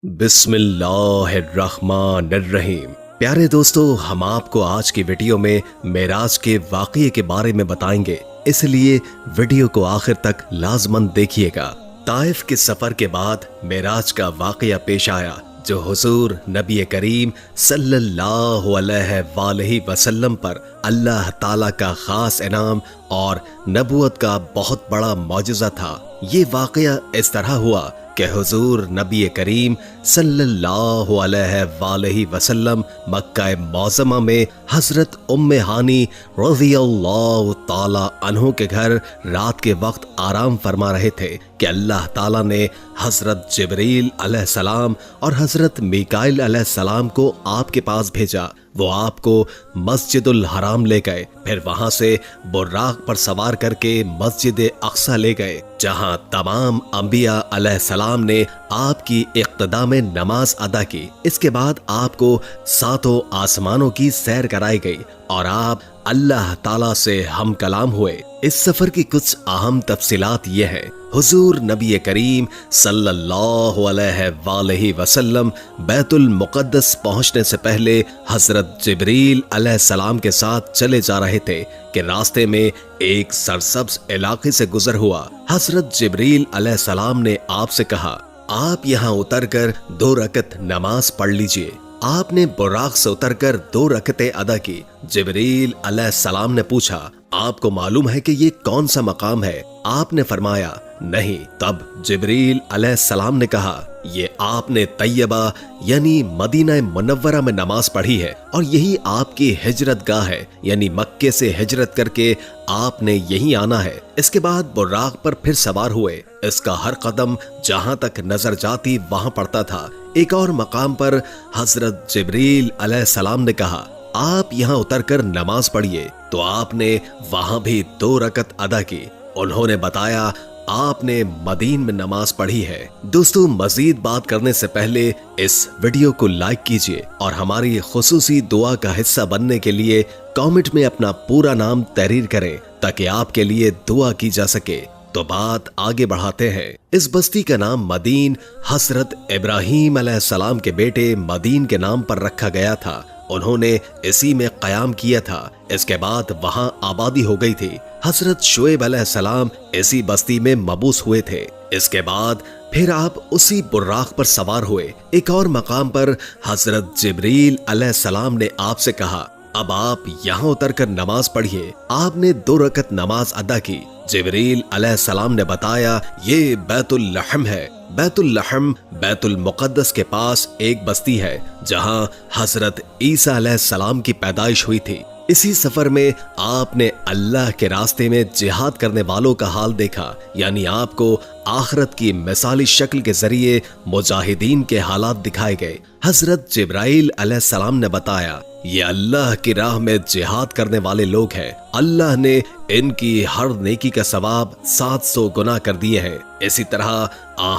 बिस्मिल्लाहिर्रहमानिर्रहीम। प्यारे दोस्तों, हम आपको आज की वीडियो में मेराज के वाक़ये के बारे में बताएंगे, इसलिए वीडियो को आखिर तक लाजमन देखिएगा। ताइफ के सफर के बाद मेराज का वाक़या पेश आया, जो हुजूर नबी करीम सल्लल्लाहु अलैहि वसल्लम पर अल्लाह ताला का खास इनाम और नबूवत का बहुत बड़ा मौजज़ा था। ये वाक़या इस तरह हुआ कि हुजूर नबी करीम सल्लल्लाहु अलैहि वसल्लम मक्का मौज़मा में हजरत उम्मे हानी रज़ियल्लाहु ताला अन्हु के घर रात के वक्त आराम फरमा रहे थे कि अल्लाह ताला ने हजरत जिब्रील अलैहिस्सलाम और हजरत मीकाईल अलैहिस्सलाम को आपके पास भेजा। वो आपको मस्जिदुल हराम ले गए, फिर वहां से बुर्राक पर सवार करके मस्जिद अक्सा ले गए, जहां तमाम अंबिया अलैहिस्सलाम ने आपकी इक्तदा में नमाज अदा की। इसके बाद आपको सातों आसमानों की सैर कराई गई और आप अल्लाह ताला से हम कलाम हुए। इस सफर की कुछ अहम तफसीलात ये हैं। हुजूर नबी करीम सल्लल्लाहु अलैहि वसल्लम बैतुल मुक़द्दस पहुंचने से पहले हजरत जिब्रील अलैहिस्सलाम के साथ चले जा रहे थे कि रास्ते में एक सरसब्ज इलाके से गुजर हुआ। हजरत जिब्रील अलैहिस्सलाम ने आपसे कहा, आप यहाँ उतरकर 2 रकत नमाज पढ़ लीजिए। आपने बुराक से उतरकर 2 रकतें अदा की। जिब्रील अलैहिस्सलाम ने पूछा, आपको मालूम है कि ये कौन सा मकाम है? आपने फरमाया, नहीं। तब जिब्रील अलैहिस्सलाम ने कहा, ये आपने तैयबा यानी मदीना मुनव्वरा में नमाज पढ़ी है और यही आपकी हिजरत गाह है, यानी मक्के से हिजरत करके आपने यहीं आना है। इसके बाद बुर्राक पर फिर सवार हुए। इसका हर कदम जहां तक नजर जाती वहां पड़ता था। एक और मकाम पर हजरत जिब्रील अलैहिस्सलाम ने कहा, आप यहाँ उतरकर नमाज पढ़िए। तो आपने वहां भी 2 रकत अदा की। उन्होंने बताया, आपने मदीन में नमाज पढ़ी है। दोस्तों, मजीद बात करने से पहले इस वीडियो को लाइक कीजिए और हमारी खुसूसी दुआ का हिस्सा बनने के लिए कमेंट में अपना पूरा नाम तहरीर करें, ताकि आपके लिए दुआ की जा सके। तो बात आगे बढ़ाते हैं। इस बस्ती का नाम मदीन हजरत इब्राहीम अलैहिस्सलाम के बेटे मदीन के नाम पर रखा गया था। उन्होंने इसी में कयाम किया था। इसके बाद वहां आबादी हो गई थी। हजरत शुएब अलैहिस्सलाम इसी बस्ती में मबूस हुए थे। इसके बाद फिर आप उसी बुर्राक पर सवार हुए। एक और मकाम पर हजरत जिब्रील अलैहिस्सलाम ने आपसे कहा, अब आप यहाँ उतरकर नमाज पढ़िए। आपने 2 रकत नमाज अदा की। जिब्रील अलैहिस्सलाम ने बताया, ये बैतुल लहम है। बैतुल लहम बैतुल मुक़द्दस के पास एक बस्ती है, जहां हजरत ईसा अलैहिस्सलाम की पैदाइश हुई थी। इसी सफर में आपने अल्लाह के रास्ते में जिहाद करने वालों का हाल देखा, यानी आपको आखिरत की मिसाली शक्ल के जरिए मुजाहिदीन के हालात दिखाए गए। हजरत जिब्राइल अलैहिस्सलाम ने बताया, ये अल्लाह की राह में जिहाद करने वाले लोग हैं। अल्लाह ने इनकी हर नेकी का सवाब 700 गुना कर दिए हैं। इसी तरह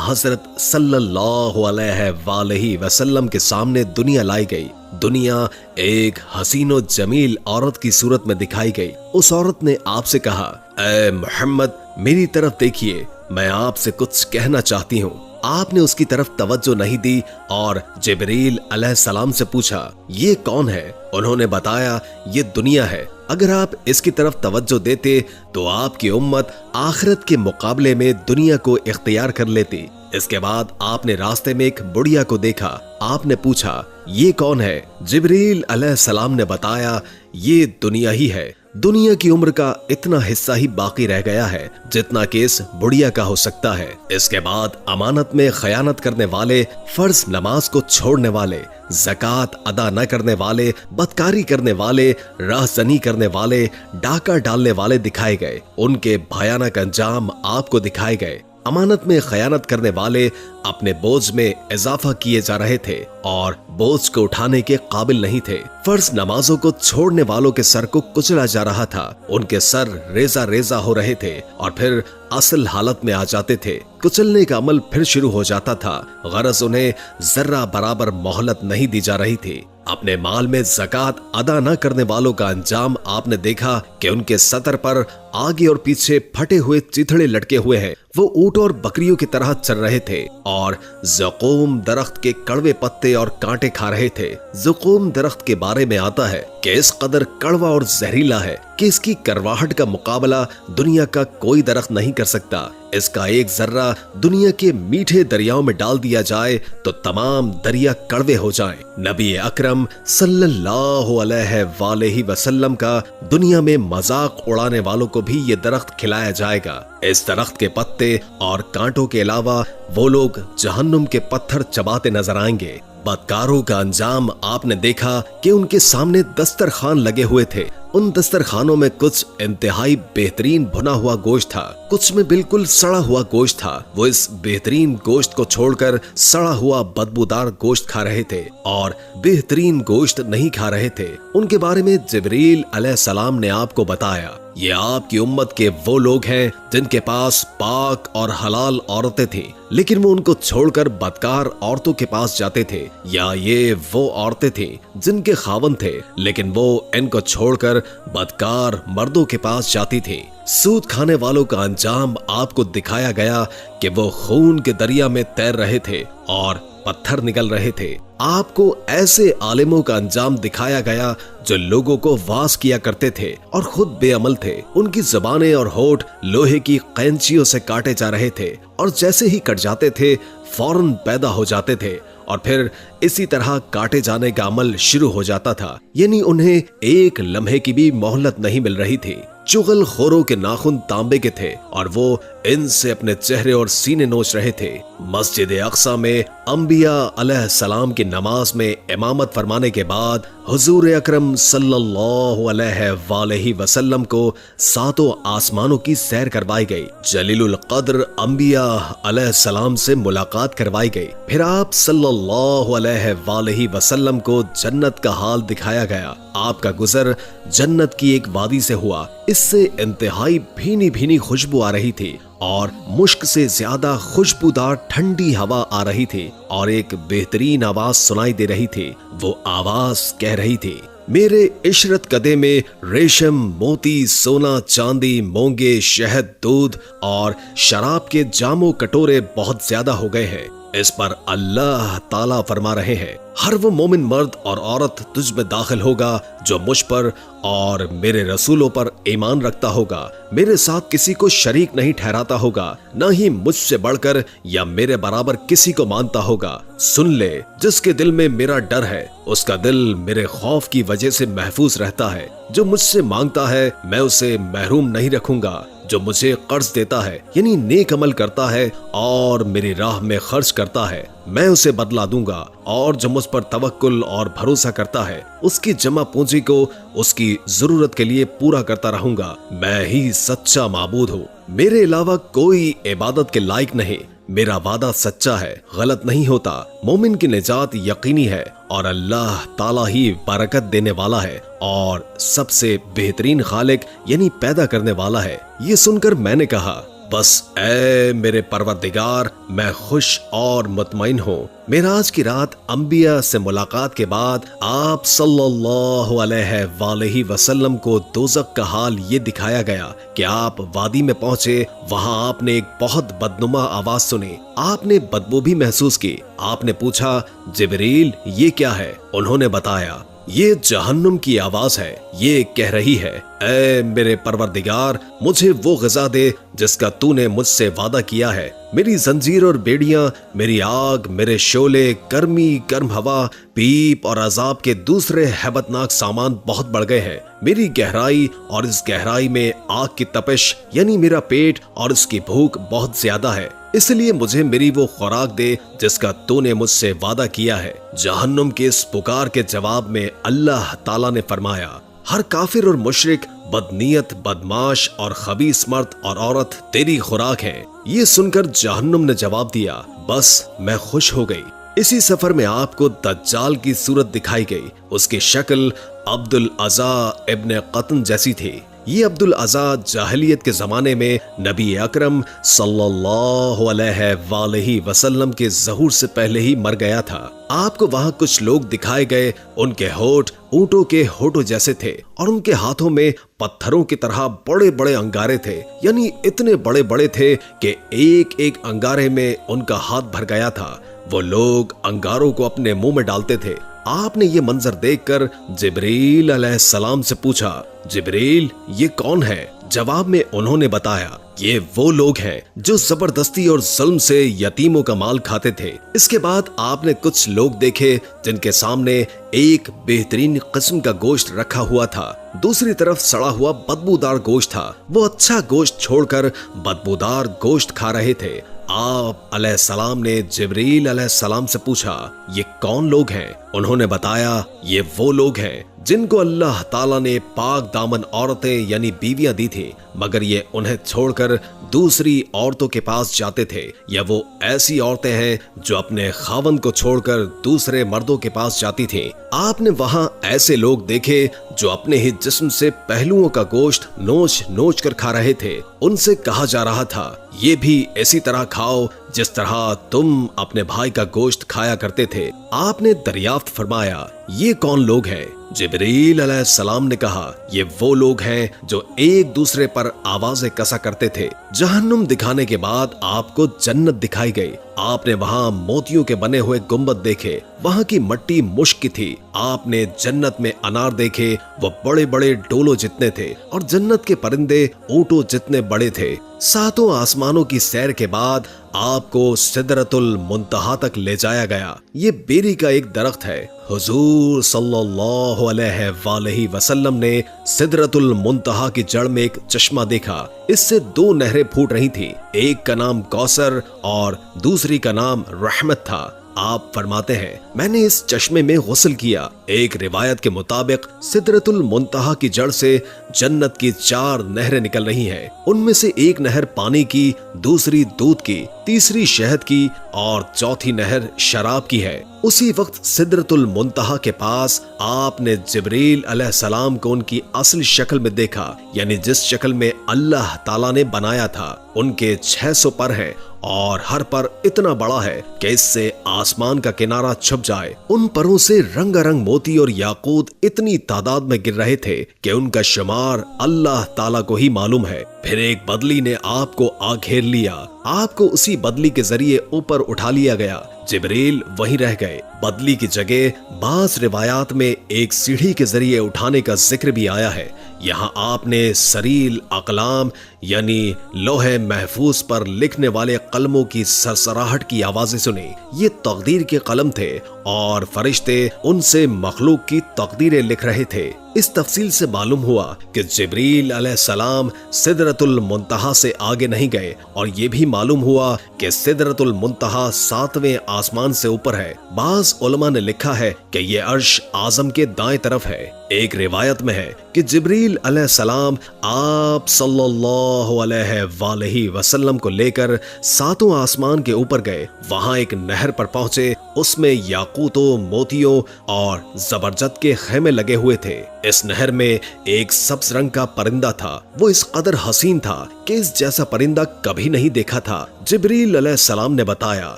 हजरत सल्लल्लाहु अलैहि वसल्लम के सामने दुनिया लाई गई। दुनिया एक हसीनो जमील औरत की सूरत में दिखाई गई। उस औरत ने आपसे कहा, ऐ मोहम्मद, मेरी तरफ देखिए, मैं आपसे कुछ कहना चाहती हूँ। आपने उसकी तरफ तवज्जो नहीं दी और जिब्रील अलैहिस्सलाम से पूछा, ये कौन है? उन्होंने बताया, ये दुनिया है। अगर आप इसकी तरफ तवज्जो देते तो आपकी उम्मत आखिरत के मुकाबले में दुनिया को इख्तियार कर लेती। इसके बाद आपने रास्ते में एक बुढ़िया को देखा। आपने पूछा, ये कौन है? जिब्रील अलैहिस्सलाम ने बताया, ये दुनिया ही है। दुनिया की उम्र का इतना हिस्सा ही बाकी रह गया है जितना कि इस बुढ़िया का हो सकता है। इसके बाद अमानत में खयानत करने वाले, फर्ज नमाज को छोड़ने वाले, ज़कात अदा न करने वाले, बदकारी करने वाले, राहज़नी करने वाले, डाका डालने वाले दिखाए गए। उनके भयानक अंजाम आपको दिखाए गए। अमानत में खयानत करने वाले अपने बोझ में इजाफा किए जा रहे थे और बोझ को उठाने के काबिल नहीं थे। फर्ज नमाजों को छोड़ने वालों के सर को कुचला जा रहा था। उनके सर रेजा रेजा हो रहे थे और फिर असल हालत में आ जाते थे। कुचलने का अमल फिर शुरू हो जाता था। गरज उन्हें जर्रा बराबर मोहलत नहीं दी जा रही थी। अपने माल में ज़कात अदा न करने वालों का अंजाम आपने देखा कि उनके सतर पर आगे और पीछे फटे हुए चिथड़े लटके हुए हैं। वो ऊंट और बकरियों की तरह चल रहे थे और ज़क़ूम दरख्त के कड़वे पत्ते और कांटे खा रहे थे। ज़क़ूम दरख्त के बारे में आता है कि इस कदर कड़वा और जहरीला है कि इसकी करवाहट का मुकाबला दुनिया का कोई दरख्त नहीं कर सकता। इसका एक जर्रा दुनिया के मीठे दरियाओं में डाल दिया जाए तो तमाम दरिया कड़वे हो जाएं। नबी अकरम सल्लल्लाहु अलैहि वसल्लम का दुनिया में मजाक उड़ाने वालों को भी ये दरख्त खिलाया जाएगा। इस दरख्त के पत्ते और कांटों के अलावा वो लोग जहन्नुम के पत्थर चबाते नजर आएंगे। बदकारों का अंजाम आपने देखा कि उनके सामने दस्तरखान लगे हुए थे। उन दस्तरखानों में कुछ इंतहाई बेहतरीन भुना हुआ गोश्त था, कुछ में बिल्कुल सड़ा हुआ गोश्त था। वो इस बेहतरीन गोश्त को छोड़कर सड़ा हुआ बदबूदार गोश्त खा रहे थे और बेहतरीन गोश्त नहीं खा रहे थे। उनके बारे में जिब्रील अलैहिस्सलाम ने आपको बताया, ये आपकी उम्मत के वो लोग हैं जिनके पास पाक और हलाल औरतें थी, लेकिन वो उनको छोड़कर बदकार औरतों के पास जाते थे। या ये वो औरतें थी जिनके खावन थे, लेकिन वो इनको छोड़कर बदकार मर्दों के पास जाती थी। सूद खाने वालों का अंजाम आपको दिखाया गया कि वो खून के दरिया में तैर रहे थे और पत्थर निकल रहे थे। आपको ऐसे आलिमों का अंजाम दिखाया गया जो लोगों को वास किया करते थे और खुद बेअमल थे। उनकी ज़बानें और होठ लोहे की कैंचियों से काटे जा रहे थे और जैसे ही कट जाते थे फौरन पैदा हो जाते थे और फिर इसी तरह काटे जाने का अमल शुरू हो जाता था। यानी उन्हें एक लम्हे की भी मोहलत नहीं मिल रही थी। चुगल खोरों के नाखून तांबे के थे और वो इनसे अपने चेहरे और सीने नोच रहे थे। मस्जिद अक्सा में अंबिया अलैहिस्सलाम की नमाज में इमामत फरमाने के बाद हुजूर अकरम सल्लल्लाहु अलैहि वसल्लम को सातों आसमानों की सैर करवाई गई। जलीलुल कद्र अंबिया अलैहिस्सलाम से मुलाकात करवाई गई। फिर आप सल्लल्लाहु अलैहि वसल्लम को जन्नत का हाल दिखाया गया। आपका गुजर जन्नत की एक वादी से हुआ। इससे इंतहाई भीनी भीनी खुशबू आ रही थी और मुश्क से ज्यादा खुशबूदार ठंडी हवा आ रही थी और एक बेहतरीन आवाज सुनाई दे रही थी। वो आवाज कह रही थी, मेरे इशरत कदे में रेशम, मोती, सोना, चांदी, मोंगे, शहद, दूध और शराब के जामो कटोरे बहुत ज्यादा हो गए हैं। इस पर अल्लाह ताला फरमा रहे हैं, हर वो मोमिन मर्द और औरत तुझ में दाखिल होगा जो मुझ पर और मेरे रसूलों पर ईमान रखता होगा, मेरे साथ किसी को शरीक नहीं ठहराता होगा, न ही मुझसे बढ़कर या मेरे बराबर किसी को मानता होगा। सुन ले, जिसके दिल में मेरा डर है उसका दिल मेरे खौफ की वजह से महफूज रहता है। जो मुझसे मांगता है मैं उसे महरूम नहीं रखूंगा। जो मुझे कर्ज देता है यानी नेक अमल करता है और मेरी राह में खर्च करता है, मैं उसे बदला दूंगा। और जो मुझ पर तवक्कुल और भरोसा करता है उसकी जमा पूंजी को उसकी जरूरत के लिए पूरा करता रहूंगा। मैं ही सच्चा माबूद हूँ, मेरे अलावा कोई इबादत के लायक नहीं। मेरा वादा सच्चा है, गलत नहीं होता। मोमिन की निजात यकीनी है और अल्लाह ताला ही बरकत देने वाला है और सबसे बेहतरीन खालिक यानी पैदा करने वाला है। ये सुनकर मैंने कहा, बस ऐ मेरे परवरदिगार, मैं खुश और मुतमईन हूँ। मेराज की रात अंबिया से मुलाकात के बाद आप सल्लल्लाहु अलैहि वसल्लम को दोज़ख का हाल ये दिखाया गया कि आप वादी में पहुंचे। वहां आपने एक बहुत बदनुमा आवाज सुनी। आपने बदबू भी महसूस की। आपने पूछा, जिब्रील ये क्या है? उन्होंने बताया, ये जहन्नुम की आवाज है। ये कह रही है, ऐ मेरे परवरदिगार, मुझे वो ग़िज़ा दे जिसका तूने मुझसे वादा किया है। मेरी जंजीर और बेड़ियां, मेरी आग, मेरे शोले, गर्मी, गर्म हवा, पीप और अजाब के दूसरे हैबतनाक सामान बहुत बढ़ गए हैं। मेरी गहराई और इस गहराई में आग की तपिश यानी मेरा पेट और इसकी भूख बहुत ज्यादा है। इसलिए मुझे मेरी वो खुराक दे जिसका तूने मुझसे वादा किया है। जहन्नुम के इस पुकार के जवाब में अल्लाह ताला ने फरमाया, हर काफिर और मुशरिक, बदनीयत, बदमाश और खबीस मर्द और औरत तेरी खुराक है। ये सुनकर जहन्नुम ने जवाब दिया, बस मैं खुश हो गई। इसी सफर में आपको दज्जाल की सूरत दिखाई गई। उसकी शक्ल अब्दुल अज़ा इब्न क़तन जैसी थी। ये अब्दुल अज़ा जाहिलियत के जमाने में नबी अकरम सल्लल्लाहु अलैहि वसल्लम के ज़हूर से पहले ही मर गया था। आपको वहाँ कुछ लोग दिखाए गए, उनके होठ ऊंटों के होठों जैसे थे और उनके हाथों में पत्थरों की तरह बड़े बड़े अंगारे थे, यानी इतने बड़े बड़े थे कि एक एक अंगारे में उनका हाथ भर गया था। वो लोग अंगारों को अपने मुंह में डालते थे। आपने ये मंजर देखकर जिब्रील अलैहिस्सलाम से पूछा, जिब्रील ये कौन है? जवाब में उन्होंने बताया, ये वो लोग हैं जो जबरदस्ती और जुल्म से यतीमों का माल खाते थे। इसके बाद आपने कुछ लोग देखे जिनके सामने एक बेहतरीन किस्म का गोश्त रखा हुआ था, दूसरी तरफ सड़ा हुआ बदबूदार गोश्त था। वो अच्छा गोश्त छोड़कर बदबूदार गोश्त खा रहे थे। आप अलैहिस्सलाम ने जिब्रील अलैहिस्सलाम से पूछा, ये कौन लोग हैं? उन्होंने बताया, ये वो लोग हैं जिनको अल्लाह ताला ने पाक दामन औरतें यानी बीवियां दी थी, मगर ये उन्हें छोड़कर दूसरी औरतों के पास जाते थे, या वो ऐसी औरतें हैं जो अपने खावंद को छोड़कर दूसरे मर्दों के पास जाती थी। आपने वहां ऐसे लोग देखे जो अपने ही जिस्म से पहलुओं का गोश्त नोच नोच कर खा रहे थे। उनसे कहा जा रहा था, ये भी इसी तरह खाओ जिस तरह तुम अपने भाई का गोश्त खाया करते थे। आपने दरियाफ्त फरमाया, ये कौन लोग हैं? जिब्रील अलैहिस्सलाम ने कहा, ये वो लोग हैं जो एक दूसरे पर आवाजें कसा करते थे। जहन्नुम दिखाने के बाद आपको जन्नत दिखाई गई। आपने वहाँ मोतियों के बने हुए गुंबद देखे, वहाँ की मिट्टी मुश्क की थी। आपने जन्नत में अनार देखे, वो बड़े बड़े डोलों जितने थे और जन्नत के परिंदे ऊंटों जितने बड़े थे। सातों आसमानों की सैर के बाद आपको सिदरतुल मुंतहा तक ले जाया गया। ये बेरी का एक दरख्त है। हुजूर सल्लल्लाहु अलैहि वसल्लम ने सिदरतुल मुंतहा की जड़ में एक चश्मा देखा। इससे दो नहरें फूट रही थी, एक का नाम कौसर और दूसरी का नाम रहमत था। आप फरमाते हैं, मैंने इस चश्मे में गुस्ल किया। एक रिवायत के मुताबिक सिदरतुल मुंतहा की जड़ से जन्नत की 4 नहरें निकल रही हैं। उनमें से एक नहर पानी की, दूसरी दूध की, तीसरी शहद की और चौथी नहर शराब की है। उसी वक्त सिदरतुल मुंतहा के पास आपने जिब्रील अलैहिस्सलाम को उनकी असली शक्ल में देखा, यानी जिस शक्ल में अल्लाह ताला ने बनाया था। उनके 600 पर हैं और हर पर इतना बड़ा है कि इससे आसमान का किनारा छुप जाए। उन परों से रंगारंग मोती और याकूत इतनी तादाद में गिर रहे थे कि उनका शुमार अल्लाह ताला को ही मालूम है। फिर एक बदली ने आपको आ घेर लिया। आपको उसी बदली के जरिए ऊपर उठा लिया गया। जिब्रील वहीं रह गए। बदली की जगह बाज़ रिवायात में एक सीढ़ी के जरिए उठाने का जिक्र भी आया है। यहाँ आपने सरील अकलाम यानी लोहे महफूज पर लिखने वाले कलमों की सरसराहट की आवाजें सुनी। ये तकदीर के कलम थे और फरिश्ते उनसे मखलूक की तकदीरें लिख रहे थे। इस तफसील से मालूम हुआ कि जिब्रील अलैहिस्सलाम सिदरतुल मुंतहा से आगे नहीं गए, और ये भी मालूम हुआ कि सिदरतुल मुंतहा 7वें आसमान से ऊपर है। बाज़ उलमा ने लिखा है कि ये अर्श आजम के दाएं तरफ है। एक रिवायत में है कि जिब्रील अलैहिस्सलाम आप सल्लल्लाहु अलैहि वसल्लम को लेकर 7वें आसमान के ऊपर गए। वहां एक नहर पर पहुंचे, उसमें याकूतों, मोतियों और जबरजद के खेमे लगे हुए थे। इस नहर में एक सब्ज रंग का परिंदा था। वो इस कदर हसीन था कि इस जैसा परिंदा कभी नहीं देखा था। जिब्रील अलैहिस्सलाम ने बताया,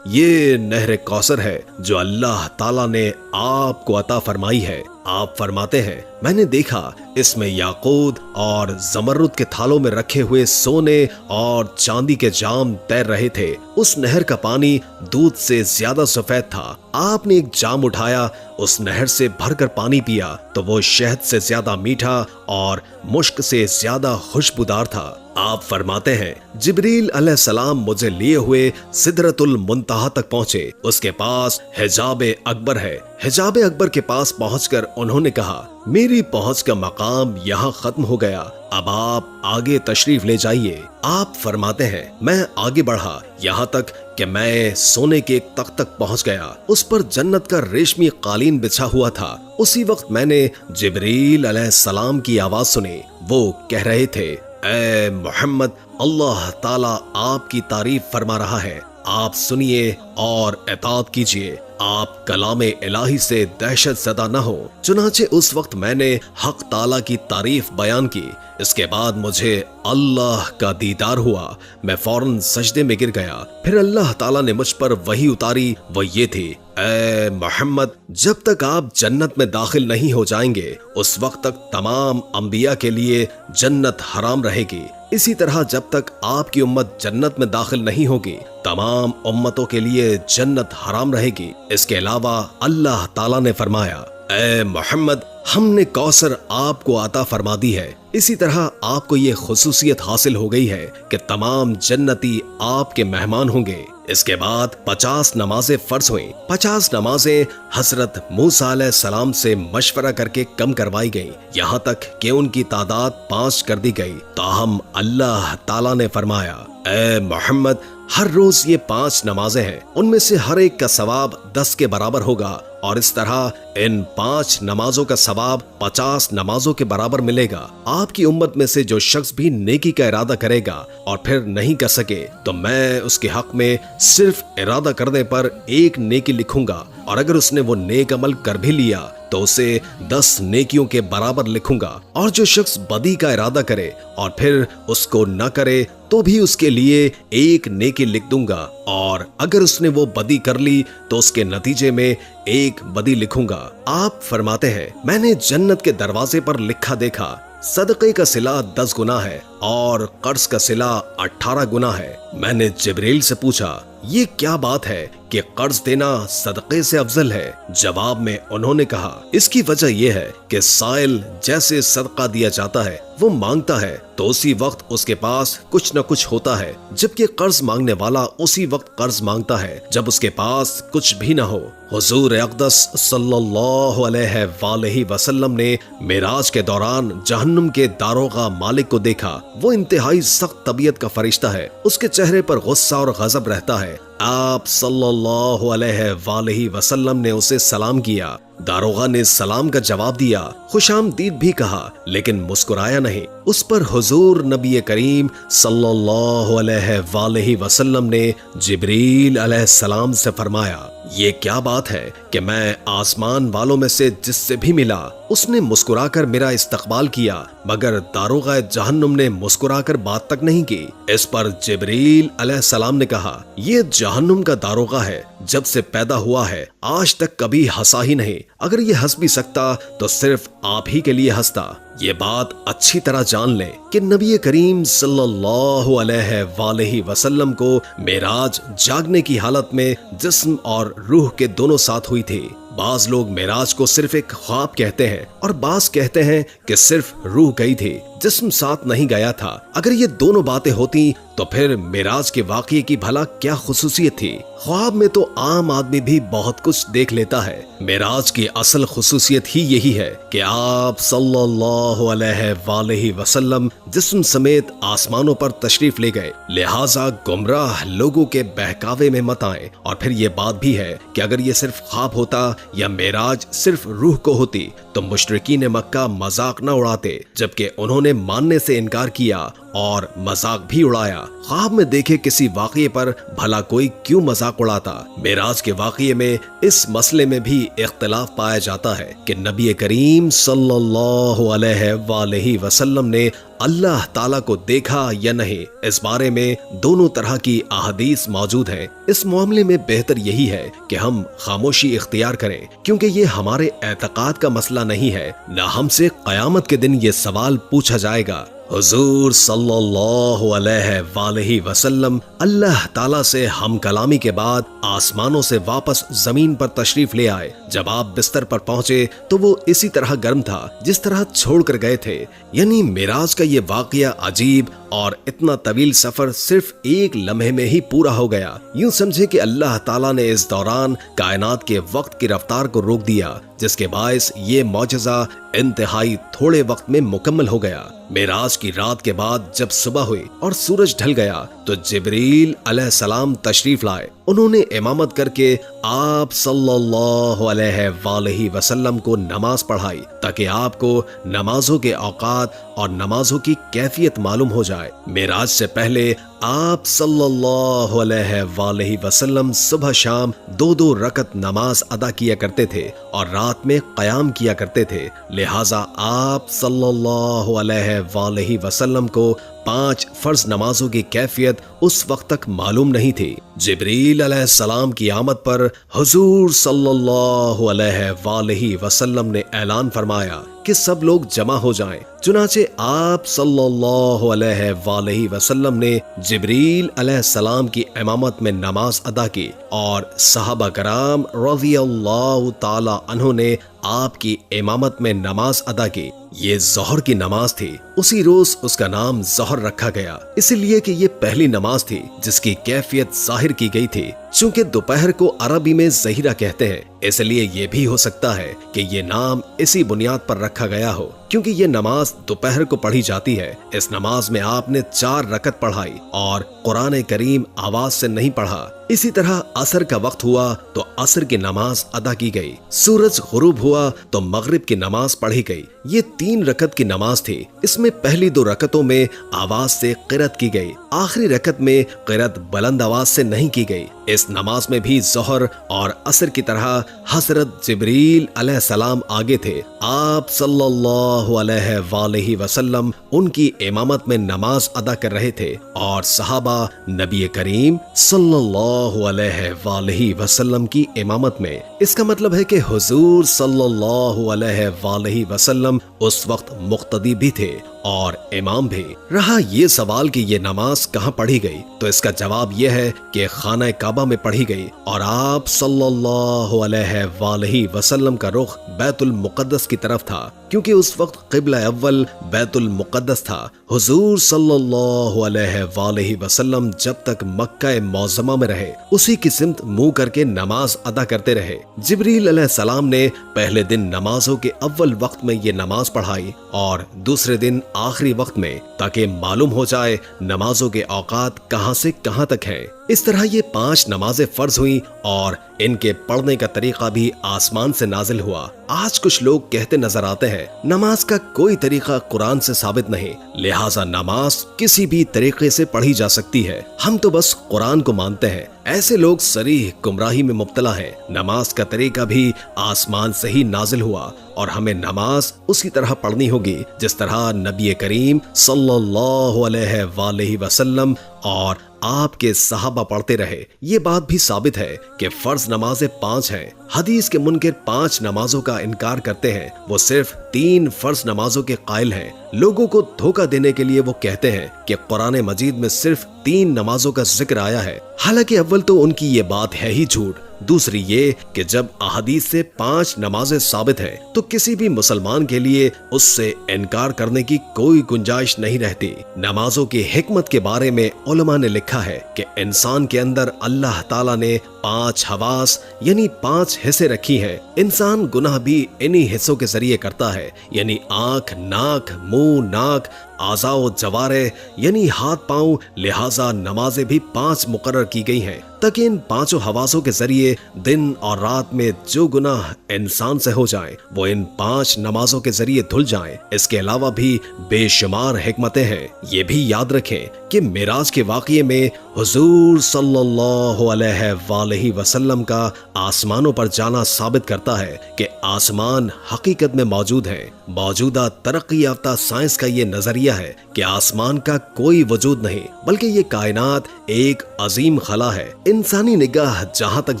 ये नहर कौसर है जो अल्लाह ताला ने आपको अता फरमाई है। आप फरमाते हैं, मैंने देखा इसमें याकूत और जमरुद के थालों में रखे हुए सोने और चांदी के जाम तैर रहे थे। उस नहर का पानी दूध से ज्यादा सफेद था। आपने एक जाम उठाया, उस नहर से भरकर पानी पिया तो वो शहद से ज्यादा मीठा और मुश्क से ज्यादा खुशबूदार था। आप फरमाते हैं, जिब्रील अलैहिस्सलाम मुझे लिए हुए सिदरतुल मुंतहा तक पहुंचे। उसके पास हिजाब अकबर है। हिजाब अकबर के पास पहुंचकर उन्होंने कहा, मेरी पहुंच का मकाम यहाँ खत्म हो गया, अब आप आगे तशरीफ ले जाइए। आप फरमाते हैं, मैं आगे बढ़ा यहाँ तक कि मैं सोने के एक तख्त तक पहुंच गया। उस पर जन्नत का रेशमी कालीन बिछा हुआ था। उसी वक्त मैंने जिब्रील अलैहिस्सलाम की आवाज सुनी। वो कह रहे थे, ऐ मोहम्मद, अल्लाह ताला आपकी तारीफ फरमा रहा है, आप सुनिए और इताअत कीजिए। आप कलाम इलाही से दहशत ज़दा न हो। चुनाचे उस वक्त मैंने हक ताला की तारीफ बयान की। इसके बाद मुझे अल्लाह का दीदार हुआ। मैं फौरन सजदे में गिर गया। फिर अल्लाह ताला ने मुझ पर वही उतारी, वो ये थी, ऐ मोहम्मद, जब तक आप जन्नत में दाखिल नहीं हो जाएंगे उस वक्त तक तमाम अंबिया के लिए जन्नत हराम रहेगी। इसी तरह जब तक आपकी उम्मत जन्नत में दाखिल नहीं होगी तमाम उम्मतों के लिए जन्नत हराम रहेगी। इसके अलावा अल्लाह ताला ने फरमाया, ऐ मोहम्मद, हमने कौसर आपको अता फरमा दी है। इसी तरह आपको ये खुसूसियत हासिल हो गई है कि तमाम जन्नती आपके मेहमान होंगे। इसके बाद 50 नमाजें फर्ज हुई। 50 नमाजें हजरत मूसा अलैहिस्सलाम से मशवरा करके कम करवाई गई, यहाँ तक कि उनकी तादाद 5 कर दी गई। ताहम अल्लाह ताला ने फरमाया, ऐ मोहम्मद, हर रोज ये 5 नमाजें हैं, उनमें से हर एक का सवाब 10 के बराबर होगा और इस तरह इन 5 नमाजों का सवाब 50 नमाजों के बराबर मिलेगा। आपकी उम्मत में से जो शख्स भी नेकी का इरादा करेगा और फिर नहीं कर सके तो मैं उसके हक में सिर्फ इरादा करने पर 1 नेकी लिखूंगा और अगर उसने वो नेक अमल कर भी लिया तो उसे 10 नेकियों के बराबर लिखूंगा। और जो शख्स बदी का इरादा करे और फिर उसको न करे तो भी उसके लिए 1 नेकी लिख दूंगा और अगर उसने वो बदी कर ली तो उसके नतीजे में 1 बदी लिखूंगा। आप फरमाते हैं, मैंने जन्नत के दरवाजे पर लिखा देखा, सदक़े का सिला 10 गुना है और कर्ज का सिला 18 गुना है। मैंने जिब्रील से पूछा, ये क्या बात है कि कर्ज देना सदक़े से अफजल है? जवाब में उन्होंने कहा, इसकी वजह यह है कि साइल जैसे सदका दिया जाता है वो मांगता है तो उसी वक्त उसके पास कुछ न कुछ होता है, जबकि कर्ज मांगने वाला उसी वक्त कर्ज मांगता है जब उसके पास कुछ भी न हो। हुजूर अक़दस सल्लल्लाहु अलैहि वसल्लम ने मेराज के दौरान जहन्नुम के दारोगा मालिक को देखा। वो इंतहाई सख्त तबीयत का फरिश्ता है, उसके चेहरे पर गुस्सा और गजब रहता है। आप सल्लल्लाहु अलैहि वसल्लम ने उसे सलाम किया। दारोगा ने सलाम का जवाब दिया, खुशामदीद भी कहा, लेकिन मुस्कुराया नहीं। उस पर हुजूर नबी करीम सल्लल्लाहु अलैहि वसल्लम ने जिब्रील अलैहिस्सलाम से फरमाया, ये क्या बात है कि मैं आसमान वालों में से जिससे भी मिला उसने मुस्कुराकर मेरा इस्तकबाल किया, मगर दारोगा जहन्नुम ने मुस्कुराकर बात तक नहीं की। इस पर जिब्रील अलैहिस्सलाम ने कहा, ये जहन्नुम का दारोगा है, जब से पैदा हुआ है आज तक कभी हंसा ही नहीं। अगर ये हंस भी सकता तो सिर्फ आप ही के लिए हंसता। ये बात अच्छी तरह जान लें कि नबी करीम सल्लल्लाहु अलैहि वसल्लम को मेराज जागने की हालत में जिस्म और रूह के दोनों साथ हुई थी। बाज लोग मेराज को सिर्फ एक ख्वाब कहते हैं और बाज कहते हैं कि सिर्फ रूह गई थी, जिस्म साथ नहीं गया था। अगर ये दोनों बातें होती तो फिर मेराज के वाक़ये की भला क्या खुसूसियत थी? ख्वाब में तो आम आदमी भी बहुत कुछ देख लेता है। मेराज की असल खुसूसियत ही यही है कि आप सल्लल्लाहु अलैहि वसल्लम जिस्म समेत आसमानों पर तशरीफ ले गए, लिहाजा गुमराह लोगों के बहकावे में मत आए। और फिर ये बात भी है कि अगर ये सिर्फ ख्वाब होता या मेराज सिर्फ रूह को होती तो मुशरिकीन मक्का मजाक न उड़ाते, जबकि उन्होंने मानने से इनकार किया और मजाक भी उड़ाया। ख्वाब में देखे किसी वाक़ये पर भला कोई क्यों मजाक उड़ाता? मेराज के वाक़ये में इस मसले में भी इख्तिलाफ पाया जाता है कि नबी करीम सल्लल्लाहु अलैहि वसल्लम ने अल्लाह ताला को देखा या नहीं। इस बारे में दोनों तरह की अहादीस मौजूद हैं। इस मामले में बेहतर यही है कि हम खामोशी इख्तियार करें, क्योंकि ये हमारे एतकाद का मसला नहीं है, न हमसे क़यामत के दिन ये सवाल पूछा जाएगा। हुजूर सल्लल्लाहु अलैहि वसल्लम अल्लाह ताला से हम कलामी के बाद आसमानों से वापस जमीन पर तशरीफ ले आए। जब आप बिस्तर पर पहुंचे तो वो इसी तरह गर्म था जिस तरह छोड़कर गए थे। यानी मेराज का ये वाक़या अजीब और इतना तवील सफर सिर्फ एक लम्हे में ही पूरा हो गया। यूं समझे कि अल्लाह ताला ने इस दौरान कायनात के वक्त की रफ्तार को रोक दिया, जिसके बायस ये मौजज़ा इंतहाई थोड़े वक्त में मुकम्मल हो गया। मेराज की रात के बाद जब सुबह हुई और सूरज ढल गया तो जिब्रील अलैहिस्सलाम तशरीफ लाए। उन्होंने इमामत करके आप सल्लल्लाहु अलैहि वसल्लम को नमाज पढ़ाई ताकि आपको नमाजों के औकात और नमाजों की कैफियत मालूम हो जाए। मेराज से पहले आप सल्लल्लाहु अलैहि वसल्लम सुबह शाम 2-2 रकत नमाज अदा किया करते थे और रात में क़याम किया करते थे। लिहाजा आप सल्लल्लाहु अलैहि वसल्लम को 5 फर्ज नमाजों की कैफियत उस वक्त तक मालूम नहीं थी। जिब्रील अलैहिस्सलाम की आमद पर हुजूर सल्लल्लाहु अलैहि वसल्लम ने ऐलान फरमाया कि सब लोग जमा हो जाएं। चुनाचे आप सल्लल्लाहु अलैहि वसल्लम ने जिब्रील अलैहिस्सलाम की इमामत में नमाज अदा की और सहाबा कराम रज़ियल्लाहु ताला अन्हु ने आपकी इमामत में नमाज अदा की। ये ज़ोहर की नमाज थी। उसी रोज उसका नाम ज़ोहर रखा गया, इसलिए कि ये पहली नमाज थी जिसकी कैफियत जाहिर की गई थी। चूंकि दोपहर को अरबी में ज़हीरा कहते हैं, इसलिए ये भी हो सकता है कि ये नाम इसी बुनियाद पर रखा गया हो, क्योंकि ये नमाज दोपहर को पढ़ी जाती है। इस नमाज में आपने 4 रकत पढ़ाई और कुरान करीम आवाज से नहीं पढ़ा। इसी तरह असर का वक्त हुआ तो असर की नमाज अदा की गई। सूरज गुरूब हुआ तो मगरिब की नमाज पढ़ी गई। ये 3 रकत की नमाज थी। इसमें पहली 2 रकतों में आवाज से क़िरात की गई, आखिरी रकत में क़िरात बुलंद आवाज से नहीं की गई। इस नमाज में भी ज़ोहर और असर की तरह हजरत जिब्रील अलैहिस्सलाम आगे थे। आप सल्लल्लाहु अलैहि वसल्लम उनकी इमामत में नमाज अदा कर रहे थे और सहाबा नबी करीम सल्लल्लाहु अलैहि वसल्लम की इमामत में। इसका मतलब है कि हुजूर सल्लल्लाहु अलैहि वसल्लम उस वक्त मुक्तदी भी थे और इमाम भी। रहा ये सवाल कि ये नमाज कहाँ पढ़ी गई, तो इसका जवाब यह है कि खाना काबा में पढ़ी गई और आप सल्लल्लाहु अलैहि वसल्लम का रुख बैतुल मुक़द्दस की तरफ था, क्योंकि उस वक्त क़िबला अव्वल बैतुल मुक़द्दस था। हुजूर सल्लल्लाहु अलैहि वसल्लम जब तक मक्का मौज़मा में रहे उसी की सिमत मुंह करके नमाज अदा करते रहे। जिब्रील अलैहिस्सलाम ने पहले दिन नमाजों के अव्वल वक्त में ये नमाज पढ़ाई और दूसरे दिन आखिरी वक्त में, ताकि मालूम हो जाए नमाजों के औकात कहां से कहां तक हैं। इस तरह ये 5 नमाजें फर्ज हुई और इनके पढ़ने का तरीका भी आसमान से नाजिल हुआ। आज कुछ लोग कहते नजर आते हैं नमाज का कोई तरीका कुरान से साबित नहीं, लिहाजा नमाज किसी भी तरीके से पढ़ी जा सकती है, हम तो बस कुरान को मानते हैं। ऐसे लोग सरीह गुमराही में मुब्तला हैं। नमाज का तरीका भी आसमान से ही नाजिल हुआ और हमें नमाज उसी तरह पढ़नी होगी जिस तरह नबी करीम सल्लल्लाहु अलैहि वसल्लम और आपके सहाबा पढ़ते रहे। ये बात भी साबित है कि फर्ज नमाजें 5 हैं। हदीस के मुनकिर 5 नमाजों का इनकार करते हैं, वो सिर्फ 3 फर्ज नमाजों के कायल हैं। लोगों को धोखा देने के लिए वो कहते हैं कि कुरान मजीद में सिर्फ 3 नमाजों का जिक्र आया है, हालांकि अव्वल तो उनकी ये बात है ही झूठ। दूसरी ये कि जब अहादीस से 5 नमाजें साबित हैं, तो किसी भी मुसलमान के लिए उससे इनकार करने की कोई गुंजाइश नहीं रहती। नमाजों की हिकमत के बारे में उलमा ने लिखा है कि इंसान के अंदर अल्लाह ताला ने 5 हवास यानी 5 हिस्से रखी हैं। इंसान गुनाह भी इन्हीं हिस्सों के जरिए करता है, यानी आंख, नाक, मुंह, नाक, आज़ाओ जवारे यानी हाथ पांव। लिहाजा नमाजें भी 5 मुकर्रर की गई हैं ताकि इन 5 हवासों के जरिए दिन और रात में जो गुनाह इंसान से हो जाएं, वो इन 5 नमाजों के जरिए धुल जाएं। इसके अलावा भी बेशुमार हिकमतें हैं। ये भी याद रखें कि मेराज के वाक़ये में हुजूर सल्लल्लाहु अलैहि वसल्लम का आसमानों पर जाना साबित करता है कि आसमान हकीकत में मौजूद है। मौजूदा तरक्की याफ्ता साइंस का ये नजरिया है कि आसमान का कोई वजूद नहीं, बल्कि ये कायनात एक अजीम खला है। इंसानी निगाह जहां तक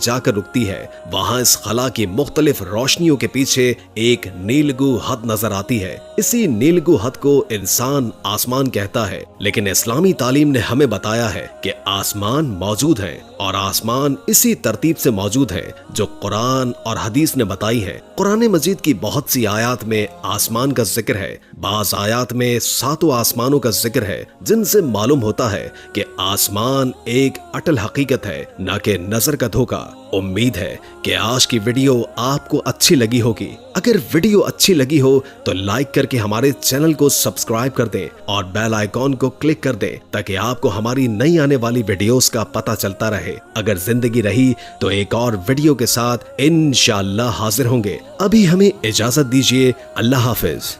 जाकर रुकती है, वहां इस खला की मुख्तलिफ रोशनियों के पीछे एक नीलगू हद नजर आती है। इसी नीलगू हद को इंसान आसमान कहता है, लेकिन इस्लामी तालीम ने हमें बताया है कि आसमान मौजूद है और आसमान इसी तरतीब से मौजूद है जो कुरान और हदीस ने बताई है। कुरान मजीद की बहुत सी आयात में आसमान का जिक्र है, बाज़ आयात में 7 आसमानों का जिक्र है, जिनसे मालूम होता है कि आसमान एक अटल हकीकत है, न कि नजर का धोखा। उम्मीद है कि आज की वीडियो आपको अच्छी लगी होगी। अगर वीडियो अच्छी लगी हो तो लाइक करके हमारे चैनल को सब्सक्राइब कर दें और बेल आइकॉन को क्लिक कर दें ताकि आपको हमारी नई आने वाली वीडियोस का पता चलता रहे। अगर जिंदगी रही तो एक और वीडियो के साथ इंशाअल्लाह हाजिर होंगे। अभी हमें इजाजत दीजिए। अल्लाह हाफिज।